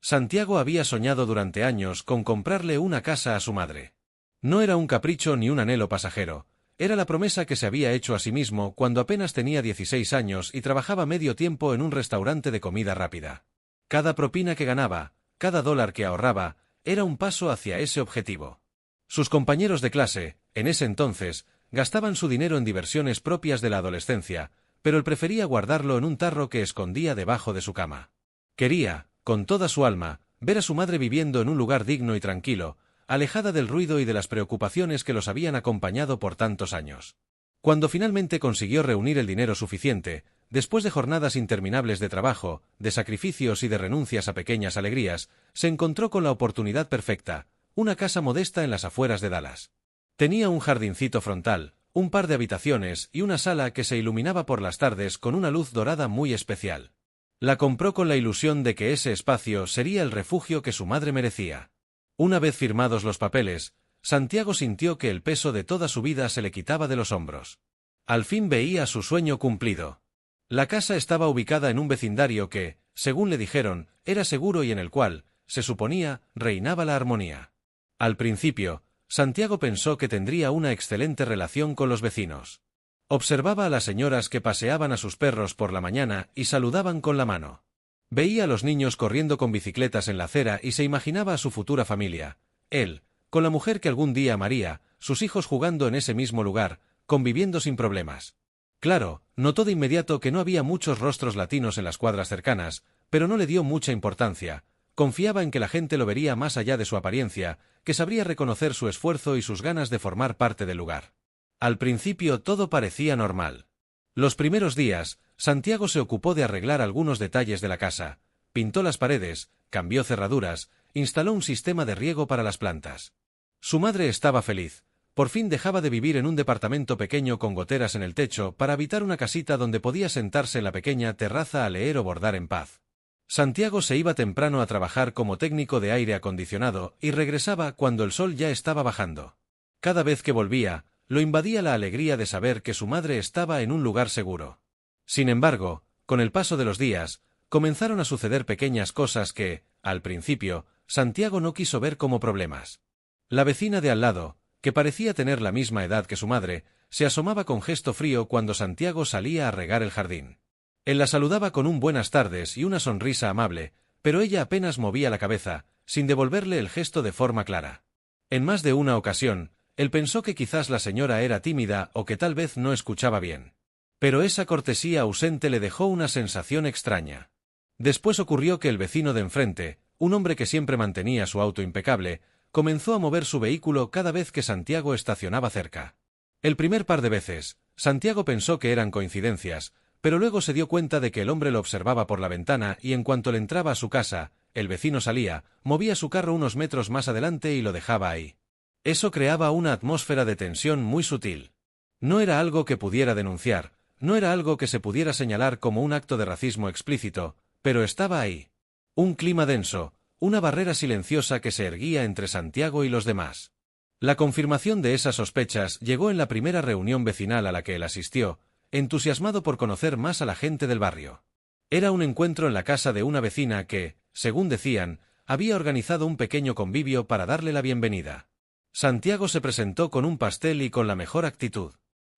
Santiago había soñado durante años con comprarle una casa a su madre. No era un capricho ni un anhelo pasajero, era la promesa que se había hecho a sí mismo cuando apenas tenía 16 años y trabajaba medio tiempo en un restaurante de comida rápida. Cada propina que ganaba, cada dólar que ahorraba, era un paso hacia ese objetivo. Sus compañeros de clase, en ese entonces, gastaban su dinero en diversiones propias de la adolescencia, pero él prefería guardarlo en un tarro que escondía debajo de su cama. Quería, con toda su alma, ver a su madre viviendo en un lugar digno y tranquilo, alejada del ruido y de las preocupaciones que los habían acompañado por tantos años. Cuando finalmente consiguió reunir el dinero suficiente, después de jornadas interminables de trabajo, de sacrificios y de renuncias a pequeñas alegrías, se encontró con la oportunidad perfecta, una casa modesta en las afueras de Dallas. Tenía un jardincito frontal, un par de habitaciones y una sala que se iluminaba por las tardes con una luz dorada muy especial. La compró con la ilusión de que ese espacio sería el refugio que su madre merecía. Una vez firmados los papeles, Santiago sintió que el peso de toda su vida se le quitaba de los hombros. Al fin veía su sueño cumplido. La casa estaba ubicada en un vecindario que, según le dijeron, era seguro y en el cual, se suponía, reinaba la armonía. Al principio, Santiago pensó que tendría una excelente relación con los vecinos. Observaba a las señoras que paseaban a sus perros por la mañana y saludaban con la mano. Veía a los niños corriendo con bicicletas en la acera y se imaginaba a su futura familia, él, con la mujer que algún día amaría, sus hijos jugando en ese mismo lugar, conviviendo sin problemas. Claro, notó de inmediato que no había muchos rostros latinos en las cuadras cercanas, pero no le dio mucha importancia. Confiaba en que la gente lo vería más allá de su apariencia, que sabría reconocer su esfuerzo y sus ganas de formar parte del lugar. Al principio todo parecía normal. Los primeros días, Santiago se ocupó de arreglar algunos detalles de la casa, pintó las paredes, cambió cerraduras, instaló un sistema de riego para las plantas. Su madre estaba feliz. Por fin dejaba de vivir en un departamento pequeño con goteras en el techo para habitar una casita donde podía sentarse en la pequeña terraza a leer o bordar en paz. Santiago se iba temprano a trabajar como técnico de aire acondicionado y regresaba cuando el sol ya estaba bajando. Cada vez que volvía, lo invadía la alegría de saber que su madre estaba en un lugar seguro. Sin embargo, con el paso de los días, comenzaron a suceder pequeñas cosas que, al principio, Santiago no quiso ver como problemas. La vecina de al lado, que parecía tener la misma edad que su madre, se asomaba con gesto frío cuando Santiago salía a regar el jardín. Él la saludaba con un buenas tardes y una sonrisa amable, pero ella apenas movía la cabeza, sin devolverle el gesto de forma clara. En más de una ocasión, él pensó que quizás la señora era tímida o que tal vez no escuchaba bien. Pero esa cortesía ausente le dejó una sensación extraña. Después ocurrió que el vecino de enfrente, un hombre que siempre mantenía su auto impecable, comenzó a mover su vehículo cada vez que Santiago estacionaba cerca. El primer par de veces, Santiago pensó que eran coincidencias, pero luego se dio cuenta de que el hombre lo observaba por la ventana y en cuanto le entraba a su casa, el vecino salía, movía su carro unos metros más adelante y lo dejaba ahí. Eso creaba una atmósfera de tensión muy sutil. No era algo que pudiera denunciar, no era algo que se pudiera señalar como un acto de racismo explícito, pero estaba ahí. Un clima denso, una barrera silenciosa que se erguía entre Santiago y los demás. La confirmación de esas sospechas llegó en la primera reunión vecinal a la que él asistió, entusiasmado por conocer más a la gente del barrio. Era un encuentro en la casa de una vecina que, según decían, había organizado un pequeño convivio para darle la bienvenida. Santiago se presentó con un pastel y con la mejor actitud.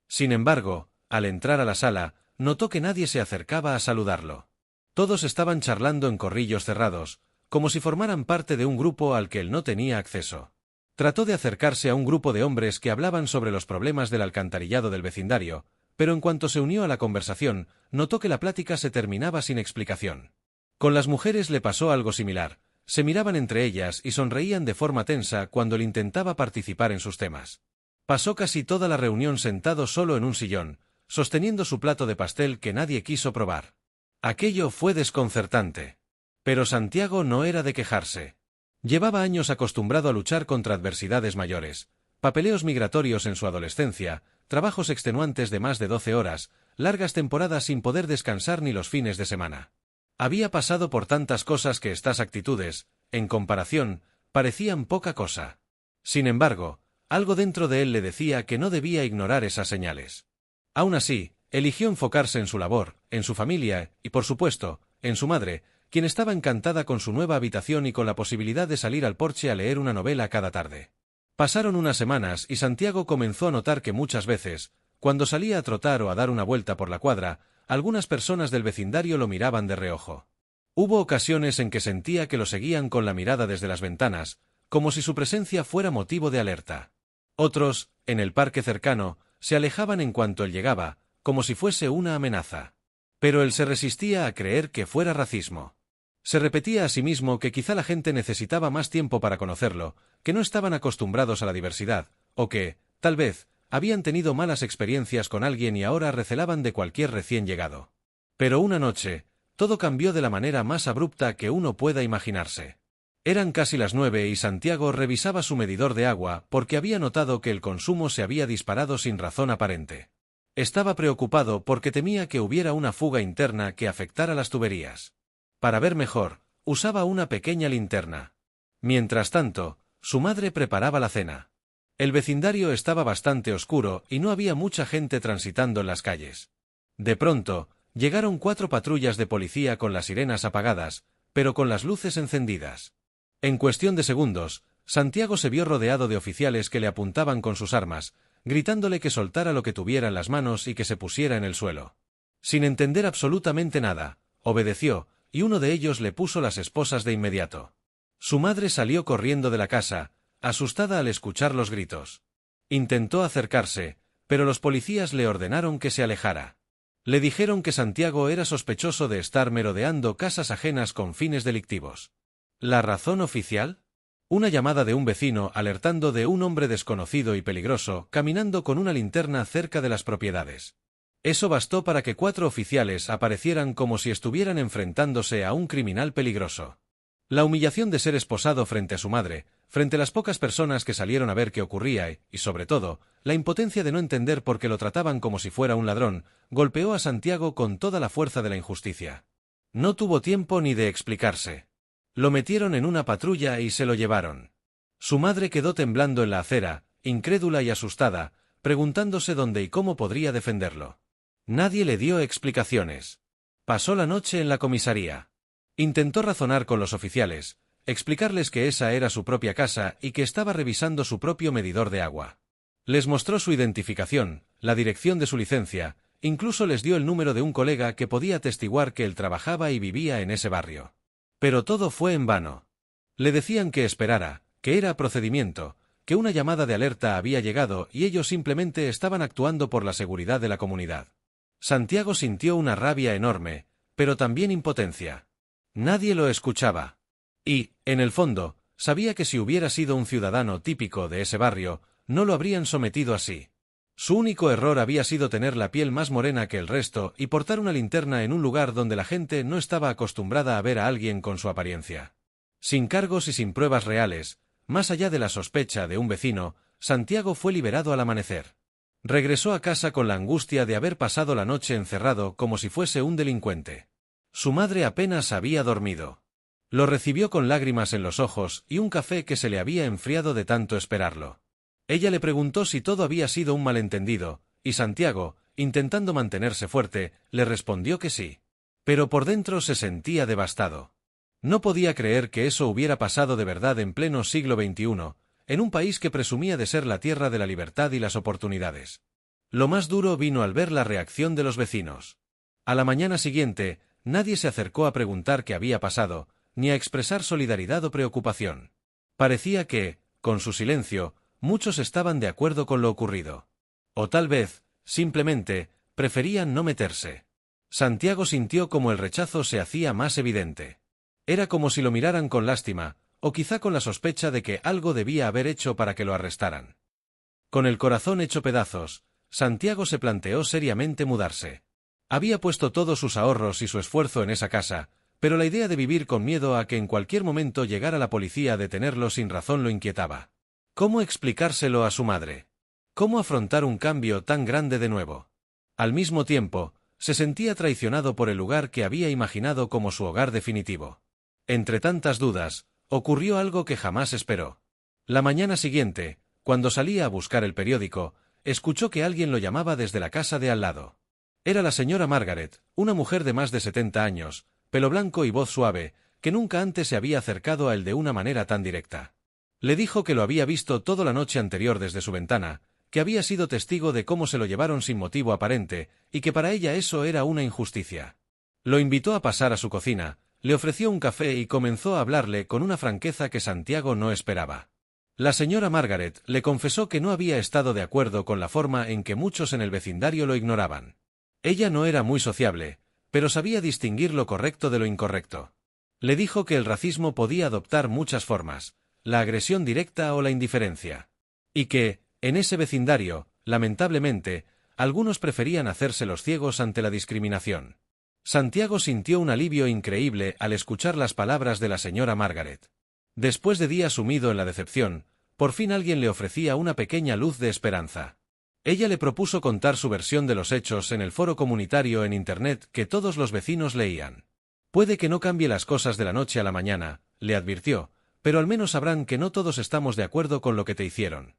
Sin embargo, al entrar a la sala, notó que nadie se acercaba a saludarlo. Todos estaban charlando en corrillos cerrados, como si formaran parte de un grupo al que él no tenía acceso. Trató de acercarse a un grupo de hombres que hablaban sobre los problemas del alcantarillado del vecindario, pero en cuanto se unió a la conversación, notó que la plática se terminaba sin explicación. Con las mujeres le pasó algo similar. Se miraban entre ellas y sonreían de forma tensa cuando él intentaba participar en sus temas. Pasó casi toda la reunión sentado solo en un sillón, sosteniendo su plato de pastel que nadie quiso probar. Aquello fue desconcertante. Pero Santiago no era de quejarse. Llevaba años acostumbrado a luchar contra adversidades mayores, papeleos migratorios en su adolescencia, trabajos extenuantes de más de 12 horas, largas temporadas sin poder descansar ni los fines de semana. Había pasado por tantas cosas que estas actitudes, en comparación, parecían poca cosa. Sin embargo, algo dentro de él le decía que no debía ignorar esas señales. Aún así, eligió enfocarse en su labor, en su familia y, por supuesto, en su madre, quien estaba encantada con su nueva habitación y con la posibilidad de salir al porche a leer una novela cada tarde. Pasaron unas semanas y Santiago comenzó a notar que muchas veces, cuando salía a trotar o a dar una vuelta por la cuadra, algunas personas del vecindario lo miraban de reojo. Hubo ocasiones en que sentía que lo seguían con la mirada desde las ventanas, como si su presencia fuera motivo de alerta. Otros, en el parque cercano, se alejaban en cuanto él llegaba, como si fuese una amenaza. Pero él se resistía a creer que fuera racismo. Se repetía a sí mismo que quizá la gente necesitaba más tiempo para conocerlo, que no estaban acostumbrados a la diversidad, o que, tal vez, habían tenido malas experiencias con alguien y ahora recelaban de cualquier recién llegado. Pero una noche, todo cambió de la manera más abrupta que uno pueda imaginarse. Eran casi las 9 y Santiago revisaba su medidor de agua porque había notado que el consumo se había disparado sin razón aparente. Estaba preocupado porque temía que hubiera una fuga interna que afectara las tuberías. Para ver mejor, usaba una pequeña linterna. Mientras tanto, su madre preparaba la cena. El vecindario estaba bastante oscuro y no había mucha gente transitando en las calles. De pronto, llegaron 4 patrullas de policía con las sirenas apagadas, pero con las luces encendidas. En cuestión de segundos, Santiago se vio rodeado de oficiales que le apuntaban con sus armas, gritándole que soltara lo que tuviera en las manos y que se pusiera en el suelo. Sin entender absolutamente nada, obedeció, y uno de ellos le puso las esposas de inmediato. Su madre salió corriendo de la casa, asustada al escuchar los gritos. Intentó acercarse, pero los policías le ordenaron que se alejara. Le dijeron que Santiago era sospechoso de estar merodeando casas ajenas con fines delictivos. ¿La razón oficial? Una llamada de un vecino alertando de un hombre desconocido y peligroso caminando con una linterna cerca de las propiedades. Eso bastó para que 4 oficiales aparecieran como si estuvieran enfrentándose a un criminal peligroso. La humillación de ser esposado frente a su madre, frente a las pocas personas que salieron a ver qué ocurría y, sobre todo, la impotencia de no entender por qué lo trataban como si fuera un ladrón, golpeó a Santiago con toda la fuerza de la injusticia. No tuvo tiempo ni de explicarse. Lo metieron en una patrulla y se lo llevaron. Su madre quedó temblando en la acera, incrédula y asustada, preguntándose dónde y cómo podría defenderlo. Nadie le dio explicaciones. Pasó la noche en la comisaría. Intentó razonar con los oficiales, explicarles que esa era su propia casa y que estaba revisando su propio medidor de agua. Les mostró su identificación, la dirección de su licencia, incluso les dio el número de un colega que podía atestiguar que él trabajaba y vivía en ese barrio. Pero todo fue en vano. Le decían que esperara, que era procedimiento, que una llamada de alerta había llegado y ellos simplemente estaban actuando por la seguridad de la comunidad. Santiago sintió una rabia enorme, pero también impotencia. Nadie lo escuchaba. Y, en el fondo, sabía que si hubiera sido un ciudadano típico de ese barrio, no lo habrían sometido así. Su único error había sido tener la piel más morena que el resto y portar una linterna en un lugar donde la gente no estaba acostumbrada a ver a alguien con su apariencia. Sin cargos y sin pruebas reales, más allá de la sospecha de un vecino, Santiago fue liberado al amanecer. Regresó a casa con la angustia de haber pasado la noche encerrado como si fuese un delincuente. Su madre apenas había dormido. Lo recibió con lágrimas en los ojos y un café que se le había enfriado de tanto esperarlo. Ella le preguntó si todo había sido un malentendido, y Santiago, intentando mantenerse fuerte, le respondió que sí. Pero por dentro se sentía devastado. No podía creer que eso hubiera pasado de verdad en pleno siglo XXI, en un país que presumía de ser la tierra de la libertad y las oportunidades. Lo más duro vino al ver la reacción de los vecinos. A la mañana siguiente, nadie se acercó a preguntar qué había pasado, ni a expresar solidaridad o preocupación. Parecía que, con su silencio, muchos estaban de acuerdo con lo ocurrido. O tal vez, simplemente, preferían no meterse. Santiago sintió como el rechazo se hacía más evidente. Era como si lo miraran con lástima, o quizá con la sospecha de que algo debía haber hecho para que lo arrestaran. Con el corazón hecho pedazos, Santiago se planteó seriamente mudarse. Había puesto todos sus ahorros y su esfuerzo en esa casa, pero la idea de vivir con miedo a que en cualquier momento llegara la policía a detenerlo sin razón lo inquietaba. ¿Cómo explicárselo a su madre? ¿Cómo afrontar un cambio tan grande de nuevo? Al mismo tiempo, se sentía traicionado por el lugar que había imaginado como su hogar definitivo. Entre tantas dudas, ocurrió algo que jamás esperó. La mañana siguiente, cuando salía a buscar el periódico, escuchó que alguien lo llamaba desde la casa de al lado. Era la señora Margaret, una mujer de más de 70 años, pelo blanco y voz suave, que nunca antes se había acercado a él de una manera tan directa. Le dijo que lo había visto toda la noche anterior desde su ventana, que había sido testigo de cómo se lo llevaron sin motivo aparente, y que para ella eso era una injusticia. Lo invitó a pasar a su cocina, le ofreció un café y comenzó a hablarle con una franqueza que Santiago no esperaba. La señora Margaret le confesó que no había estado de acuerdo con la forma en que muchos en el vecindario lo ignoraban. Ella no era muy sociable, pero sabía distinguir lo correcto de lo incorrecto. Le dijo que el racismo podía adoptar muchas formas, la agresión directa o la indiferencia. Y que, en ese vecindario, lamentablemente, algunos preferían hacerse los ciegos ante la discriminación. Santiago sintió un alivio increíble al escuchar las palabras de la señora Margaret. Después de días sumido en la decepción, por fin alguien le ofrecía una pequeña luz de esperanza. Ella le propuso contar su versión de los hechos en el foro comunitario en Internet que todos los vecinos leían. Puede que no cambie las cosas de la noche a la mañana, le advirtió, pero al menos sabrán que no todos estamos de acuerdo con lo que te hicieron.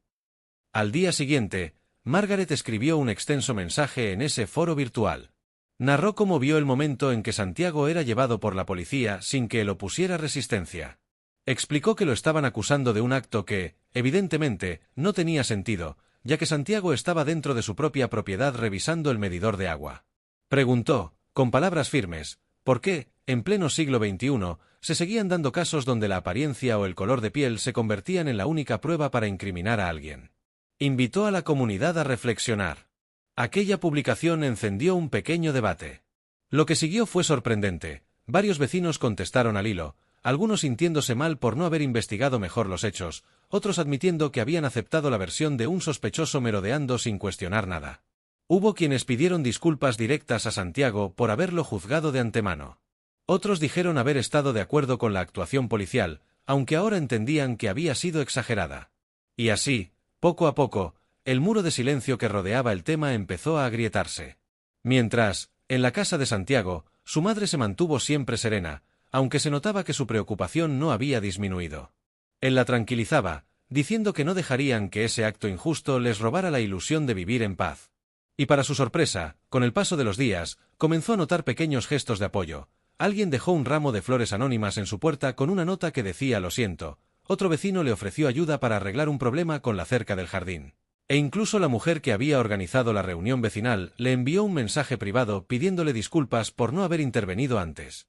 Al día siguiente, Margaret escribió un extenso mensaje en ese foro virtual. Narró cómo vio el momento en que Santiago era llevado por la policía sin que él opusiera resistencia. Explicó que lo estaban acusando de un acto que, evidentemente, no tenía sentido, ya que Santiago estaba dentro de su propia propiedad revisando el medidor de agua. Preguntó, con palabras firmes, por qué, en pleno siglo XXI, se seguían dando casos donde la apariencia o el color de piel se convertían en la única prueba para incriminar a alguien. Invitó a la comunidad a reflexionar. Aquella publicación encendió un pequeño debate. Lo que siguió fue sorprendente. Varios vecinos contestaron al hilo, algunos sintiéndose mal por no haber investigado mejor los hechos, otros admitiendo que habían aceptado la versión de un sospechoso merodeando sin cuestionar nada. Hubo quienes pidieron disculpas directas a Santiago por haberlo juzgado de antemano. Otros dijeron haber estado de acuerdo con la actuación policial, aunque ahora entendían que había sido exagerada. Y así, poco a poco, el muro de silencio que rodeaba el tema empezó a agrietarse. Mientras, en la casa de Santiago, su madre se mantuvo siempre serena, aunque se notaba que su preocupación no había disminuido. Él la tranquilizaba, diciendo que no dejarían que ese acto injusto les robara la ilusión de vivir en paz. Y para su sorpresa, con el paso de los días, comenzó a notar pequeños gestos de apoyo. Alguien dejó un ramo de flores anónimas en su puerta con una nota que decía «Lo siento». Otro vecino le ofreció ayuda para arreglar un problema con la cerca del jardín. E incluso la mujer que había organizado la reunión vecinal le envió un mensaje privado pidiéndole disculpas por no haber intervenido antes.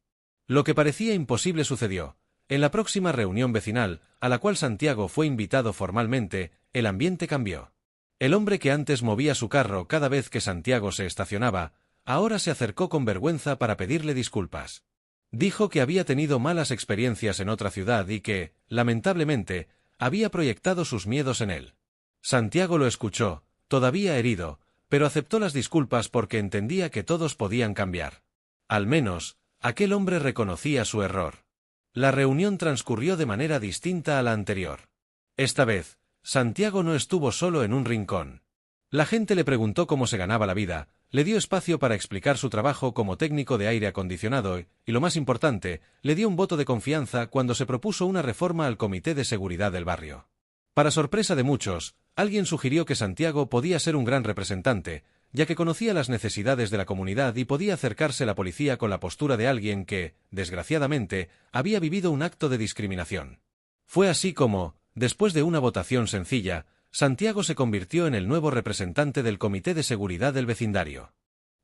Lo que parecía imposible sucedió. En la próxima reunión vecinal, a la cual Santiago fue invitado formalmente, el ambiente cambió. El hombre que antes movía su carro cada vez que Santiago se estacionaba, ahora se acercó con vergüenza para pedirle disculpas. Dijo que había tenido malas experiencias en otra ciudad y que, lamentablemente, había proyectado sus miedos en él. Santiago lo escuchó, todavía herido, pero aceptó las disculpas porque entendía que todos podían cambiar. Al menos, aquel hombre reconocía su error. La reunión transcurrió de manera distinta a la anterior. Esta vez, Santiago no estuvo solo en un rincón. La gente le preguntó cómo se ganaba la vida, le dio espacio para explicar su trabajo como técnico de aire acondicionado y, lo más importante, le dio un voto de confianza cuando se propuso una reforma al Comité de Seguridad del barrio. Para sorpresa de muchos, alguien sugirió que Santiago podía ser un gran representante, ya que conocía las necesidades de la comunidad y podía acercarse a la policía con la postura de alguien que, desgraciadamente, había vivido un acto de discriminación. Fue así como, después de una votación sencilla, Santiago se convirtió en el nuevo representante del Comité de Seguridad del vecindario.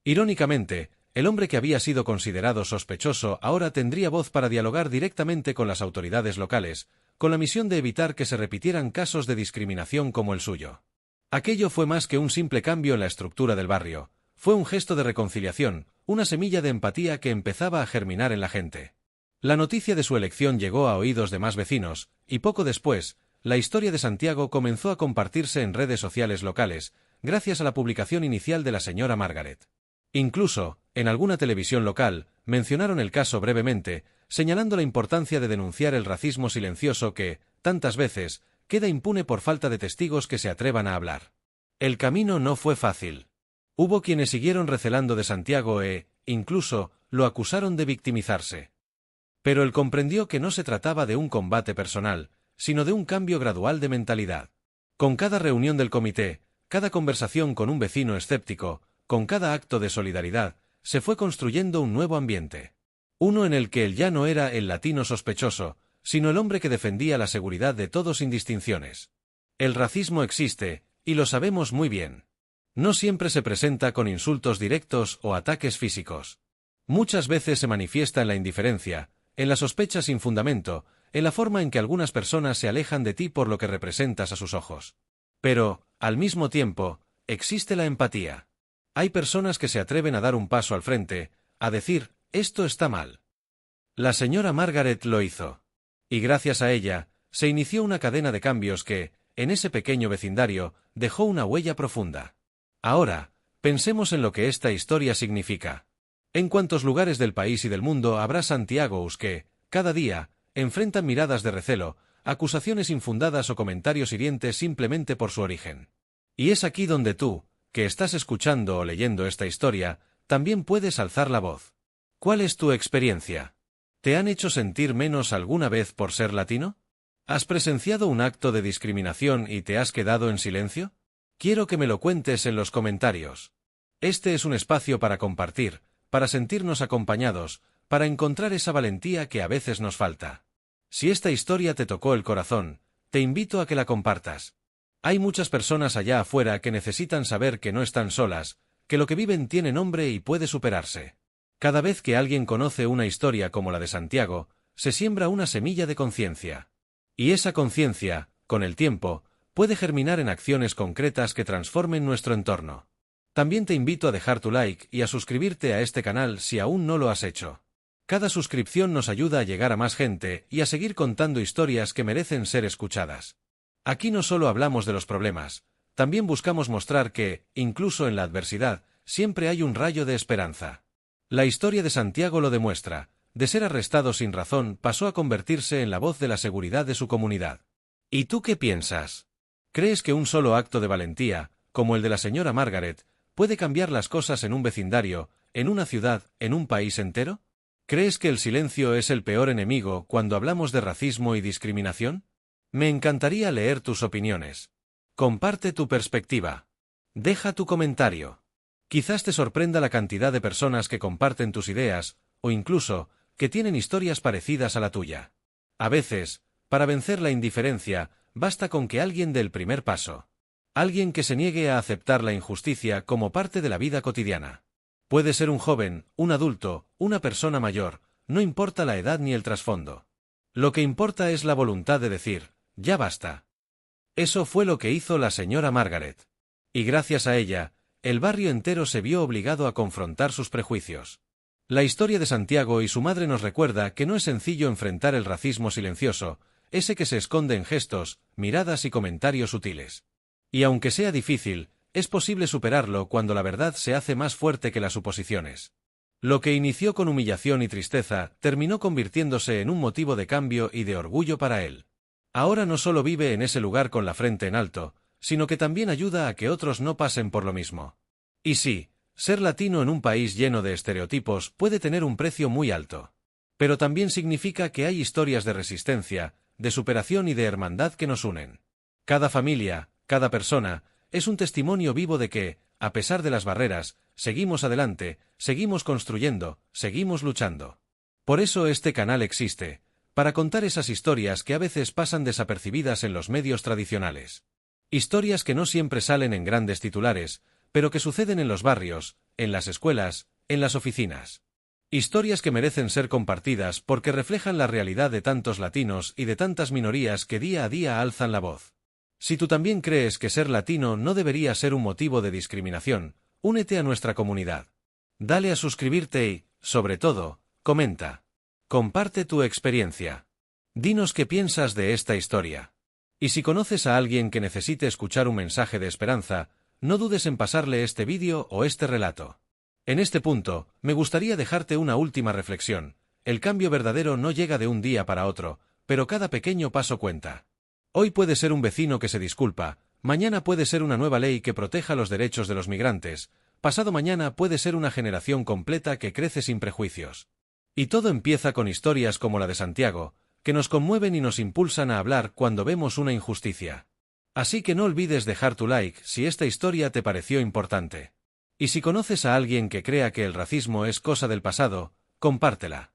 Irónicamente, el hombre que había sido considerado sospechoso ahora tendría voz para dialogar directamente con las autoridades locales, con la misión de evitar que se repitieran casos de discriminación como el suyo. Aquello fue más que un simple cambio en la estructura del barrio, fue un gesto de reconciliación, una semilla de empatía que empezaba a germinar en la gente. La noticia de su elección llegó a oídos de más vecinos, y poco después, la historia de Santiago comenzó a compartirse en redes sociales locales, gracias a la publicación inicial de la señora Margaret. Incluso, en alguna televisión local, mencionaron el caso brevemente, señalando la importancia de denunciar el racismo silencioso que, tantas veces, queda impune por falta de testigos que se atrevan a hablar. El camino no fue fácil. Hubo quienes siguieron recelando de Santiago e, incluso, lo acusaron de victimizarse. Pero él comprendió que no se trataba de un combate personal, sino de un cambio gradual de mentalidad. Con cada reunión del comité, cada conversación con un vecino escéptico, con cada acto de solidaridad, se fue construyendo un nuevo ambiente. Uno en el que él ya no era el latino sospechoso, sino el hombre que defendía la seguridad de todos sin distinciones. El racismo existe, y lo sabemos muy bien. No siempre se presenta con insultos directos o ataques físicos. Muchas veces se manifiesta en la indiferencia, en la sospecha sin fundamento, en la forma en que algunas personas se alejan de ti por lo que representas a sus ojos. Pero, al mismo tiempo, existe la empatía. Hay personas que se atreven a dar un paso al frente, a decir, esto está mal. La señora Margaret lo hizo. Y gracias a ella, se inició una cadena de cambios que, en ese pequeño vecindario, dejó una huella profunda. Ahora, pensemos en lo que esta historia significa. ¿En cuántos lugares del país y del mundo habrá Santiagos que, cada día, enfrentan miradas de recelo, acusaciones infundadas o comentarios hirientes simplemente por su origen? Y es aquí donde tú, que estás escuchando o leyendo esta historia, también puedes alzar la voz. ¿Cuál es tu experiencia? ¿Te han hecho sentir menos alguna vez por ser latino? ¿Has presenciado un acto de discriminación y te has quedado en silencio? Quiero que me lo cuentes en los comentarios. Este es un espacio para compartir, para sentirnos acompañados, para encontrar esa valentía que a veces nos falta. Si esta historia te tocó el corazón, te invito a que la compartas. Hay muchas personas allá afuera que necesitan saber que no están solas, que lo que viven tiene nombre y puede superarse. Cada vez que alguien conoce una historia como la de Santiago, se siembra una semilla de conciencia. Y esa conciencia, con el tiempo, puede germinar en acciones concretas que transformen nuestro entorno. También te invito a dejar tu like y a suscribirte a este canal si aún no lo has hecho. Cada suscripción nos ayuda a llegar a más gente y a seguir contando historias que merecen ser escuchadas. Aquí no solo hablamos de los problemas, también buscamos mostrar que, incluso en la adversidad, siempre hay un rayo de esperanza. La historia de Santiago lo demuestra. De ser arrestado sin razón pasó a convertirse en la voz de la seguridad de su comunidad. ¿Y tú qué piensas? ¿Crees que un solo acto de valentía, como el de la señora Margaret, puede cambiar las cosas en un vecindario, en una ciudad, en un país entero? ¿Crees que el silencio es el peor enemigo cuando hablamos de racismo y discriminación? Me encantaría leer tus opiniones. Comparte tu perspectiva. Deja tu comentario. Quizás te sorprenda la cantidad de personas que comparten tus ideas, o incluso, que tienen historias parecidas a la tuya. A veces, para vencer la indiferencia, basta con que alguien dé el primer paso. Alguien que se niegue a aceptar la injusticia como parte de la vida cotidiana. Puede ser un joven, un adulto, una persona mayor, no importa la edad ni el trasfondo. Lo que importa es la voluntad de decir, ya basta. Eso fue lo que hizo la señora Margaret. Y gracias a ella, el barrio entero se vio obligado a confrontar sus prejuicios. La historia de Santiago y su madre nos recuerda que no es sencillo enfrentar el racismo silencioso, ese que se esconde en gestos, miradas y comentarios sutiles. Y aunque sea difícil, es posible superarlo cuando la verdad se hace más fuerte que las suposiciones. Lo que inició con humillación y tristeza terminó convirtiéndose en un motivo de cambio y de orgullo para él. Ahora no solo vive en ese lugar con la frente en alto, sino que también ayuda a que otros no pasen por lo mismo. Y sí, ser latino en un país lleno de estereotipos puede tener un precio muy alto. Pero también significa que hay historias de resistencia, de superación y de hermandad que nos unen. Cada familia, cada persona, es un testimonio vivo de que, a pesar de las barreras, seguimos adelante, seguimos construyendo, seguimos luchando. Por eso este canal existe, para contar esas historias que a veces pasan desapercibidas en los medios tradicionales. Historias que no siempre salen en grandes titulares, pero que suceden en los barrios, en las escuelas, en las oficinas. Historias que merecen ser compartidas porque reflejan la realidad de tantos latinos y de tantas minorías que día a día alzan la voz. Si tú también crees que ser latino no debería ser un motivo de discriminación, únete a nuestra comunidad. Dale a suscribirte y, sobre todo, comenta. Comparte tu experiencia. Dinos qué piensas de esta historia. Y si conoces a alguien que necesite escuchar un mensaje de esperanza, no dudes en pasarle este vídeo o este relato. En este punto, me gustaría dejarte una última reflexión. El cambio verdadero no llega de un día para otro, pero cada pequeño paso cuenta. Hoy puede ser un vecino que se disculpa, mañana puede ser una nueva ley que proteja los derechos de los migrantes, pasado mañana puede ser una generación completa que crece sin prejuicios. Y todo empieza con historias como la de Santiago, que nos conmueven y nos impulsan a hablar cuando vemos una injusticia. Así que no olvides dejar tu like si esta historia te pareció importante. Y si conoces a alguien que crea que el racismo es cosa del pasado, compártela.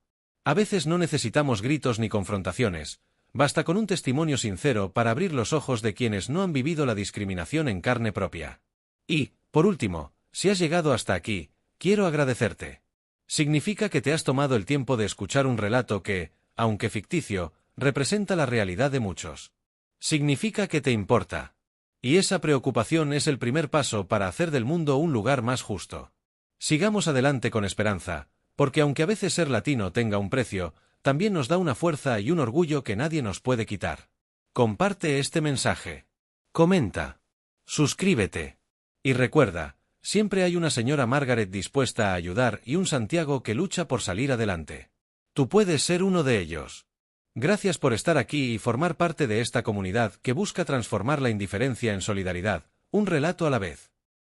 A veces no necesitamos gritos ni confrontaciones, basta con un testimonio sincero para abrir los ojos de quienes no han vivido la discriminación en carne propia. Y, por último, si has llegado hasta aquí, quiero agradecerte. Significa que te has tomado el tiempo de escuchar un relato que, aunque ficticio, representa la realidad de muchos. Significa que te importa. Y esa preocupación es el primer paso para hacer del mundo un lugar más justo. Sigamos adelante con esperanza, porque aunque a veces ser latino tenga un precio, también nos da una fuerza y un orgullo que nadie nos puede quitar. Comparte este mensaje. Comenta. Suscríbete. Y recuerda, siempre hay una señora Margaret dispuesta a ayudar y un Santiago que lucha por salir adelante. Tú puedes ser uno de ellos. Gracias por estar aquí y formar parte de esta comunidad que busca transformar la indiferencia en solidaridad, un relato a la vez.